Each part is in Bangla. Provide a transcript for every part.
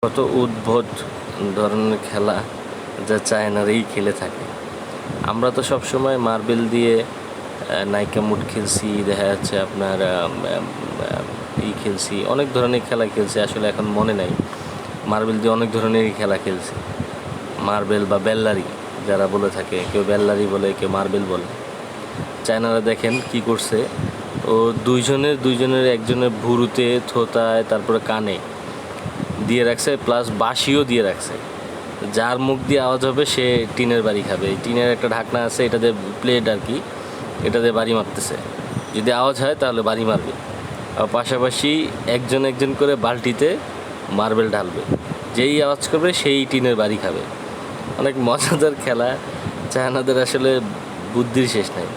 কত উদ্ভট ধরনের খেলা যা চায়নারাই খেলে থাকে। আমরা তো সবসময় মার্বেল দিয়ে নায়িকা মুড খেলছি, দেখা যাচ্ছে আপনার খেলছি, অনেক ধরনের খেলা খেলছি, আসলে এখন মনে নাই। মার্বেল দিয়ে অনেক ধরনেরই খেলা খেলছি, মার্বেল বা বেল্লারি যারা বলে থাকে, কেউ বেল্লারি বলে, কেউ মার্বেল বলে। চায়নারা দেখেন কি করছে, ও দুইজনের একজনের ভুরুতে, থোতায়, তারপরে কানে দিয়ে রাখছে, প্লাস বাঁশিও দিয়ে রাখছে। যার মুখ দিয়ে আওয়াজ হবে সে টিনের বাড়ি খাবে। এই টিনের একটা ঢাকনা আছে, এটাতে প্লেট আর কি, এটাতে বাড়ি মারতেছে। যদি আওয়াজ হয় তাহলে বাড়ি মারবে। আর পাশাপাশি একজন করে বালতিতে মার্বেল ঢালবে, যেই আওয়াজ করবে সেই টিনের বাড়ি খাবে। অনেক মজাদার খেলা। চায়নাদের আসলে বুদ্ধির শেষ নাই,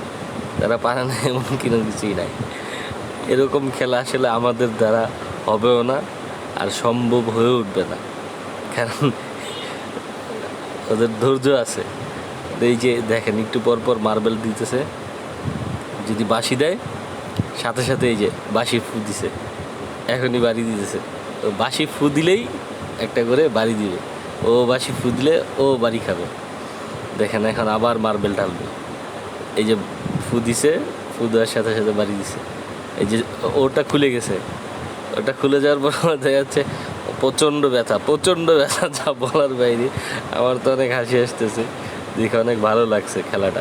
তারা পারে না এমন কোনো কিছুই নাই। এরকম খেলা আসলে আমাদের দ্বারা হবেও না, আর সম্ভব হয়ে উঠবে না, কারণ ওদের ধৈর্য আছে। এই যে দেখেন, একটু পর পর মার্বেল দিতেছে, যদি বাঁশি দেয় সাথে সাথে এই যে বাঁশি ফু দিছে, এখনই বাড়ি দিতেছে। তো বাঁশি ফু দিলেই একটা করে বাড়ি দিবে, ও বাঁশি ফু দিলে ও বাড়ি খাবে। দেখেন এখন আবার মার্বেল ঢালবে, এই যে ফু দিছে, ফু দেওয়ার সাথে সাথে বাড়ি দিছে। এই যে ওটা খুলে গেছে, ওটা খুলে যাওয়ার পর দেখা যাচ্ছে প্রচণ্ড ব্যথা যা বলার বাইরে। আমার তো অনেক হাসি আসতেছে, দেখে অনেক ভালো লাগছে খেলাটা।